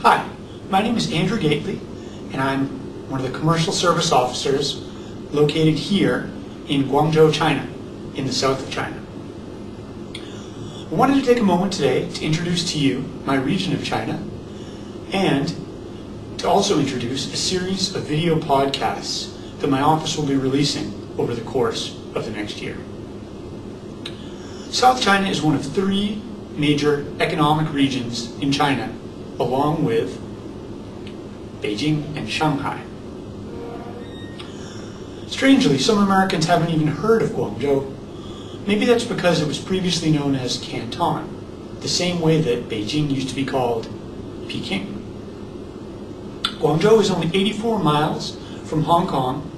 Hi, my name is Andrew Gately, and I'm one of the commercial service officers located here in Guangzhou, China, in the south of China. I wanted to take a moment today to introduce to you my region of China and to also introduce a series of video podcasts that my office will be releasing over the course of the next year. South China is one of three major economic regions in China, along with Beijing and Shanghai. Strangely, some Americans haven't even heard of Guangzhou. Maybe that's because it was previously known as Canton, the same way that Beijing used to be called Peking. Guangzhou is only 84 miles from Hong Kong,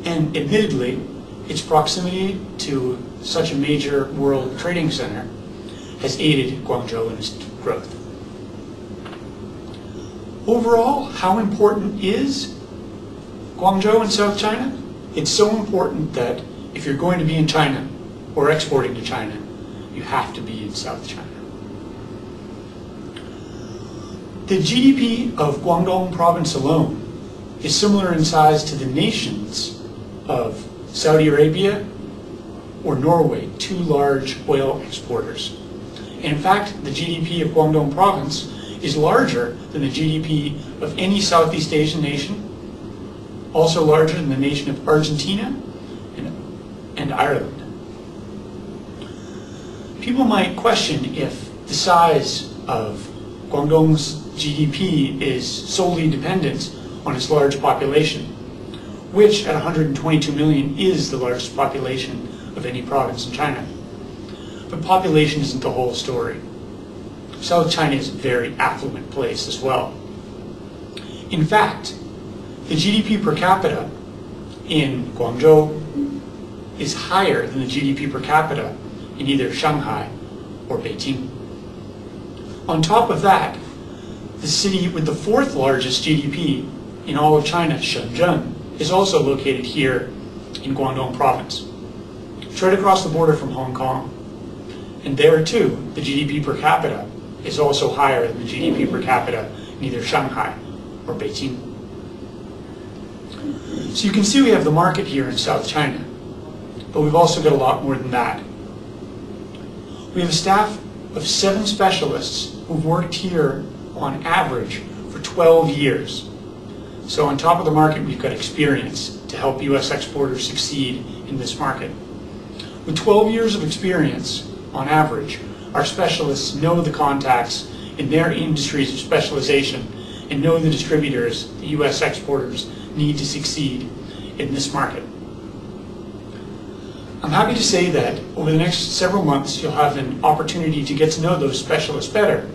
and admittedly, its proximity to such a major world trading center has aided Guangzhou in its growth. Overall, how important is Guangzhou in South China? It's so important that if you're going to be in China or exporting to China, you have to be in South China. The GDP of Guangdong province alone is similar in size to the nations of Saudi Arabia or Norway, two large oil exporters. And in fact, the GDP of Guangdong province is larger than the GDP of any Southeast Asian nation, also larger than the nation of Argentina and Ireland. People might question if the size of Guangdong's GDP is solely dependent on its large population, which at 122 million is the largest population of any province in China. But population isn't the whole story. South China is a very affluent place as well. In fact, the GDP per capita in Guangzhou is higher than the GDP per capita in either Shanghai or Beijing. On top of that, the city with the fourth largest GDP in all of China, Shenzhen, is also located here in Guangdong province. It's right across the border from Hong Kong. And there too, the GDP per capita is also higher than the GDP per capita in either Shanghai or Beijing. So you can see we have the market here in South China, but we've also got a lot more than that. We have a staff of 7 specialists who've worked here on average for 12 years. So on top of the market, we've got experience to help U.S. exporters succeed in this market. With 12 years of experience, on average, our specialists know the contacts in their industries of specialization and know the distributors the U.S. exporters need to succeed in this market. I'm happy to say that over the next several months you'll have an opportunity to get to know those specialists better,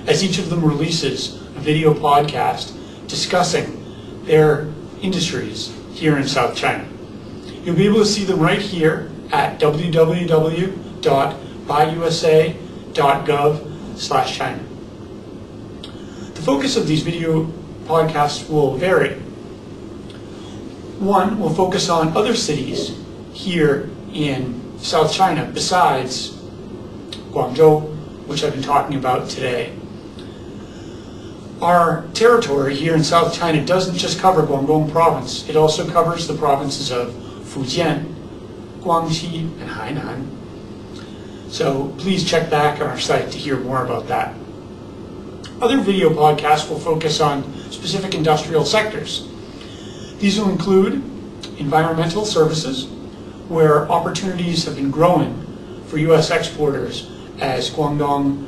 as each of them releases a video podcast discussing their industries here in South China. You'll be able to see them right here at www.buyusa.gov/China. The focus of these video podcasts will vary. One will focus on other cities here in South China besides Guangzhou, which I've been talking about today. Our territory here in South China doesn't just cover Guangdong province, it also covers the provinces of Fujian, Guangxi, and Hainan. So please check back on our site to hear more about that. Other video podcasts will focus on specific industrial sectors. These will include environmental services, where opportunities have been growing for U.S. exporters as Guangdong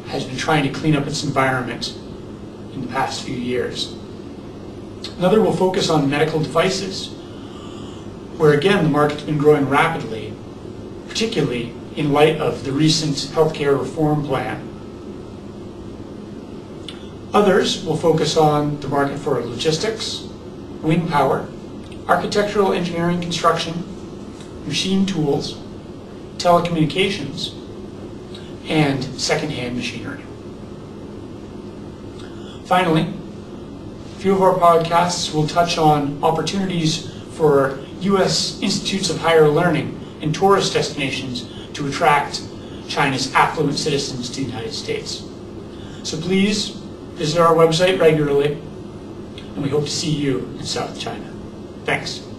has been trying to clean up its environment in the past few years. Another will focus on medical devices, where again the market's been growing rapidly, particularly in light of the recent healthcare reform plan. Others will focus on the market for logistics, wind power, architectural engineering construction, machine tools, telecommunications, and second-hand machinery. Finally, a few of our podcasts will touch on opportunities for U.S. institutes of higher learning and tourist destinations to attract China's affluent citizens to the United States. So please visit our website regularly, and we hope to see you in South China. Thanks.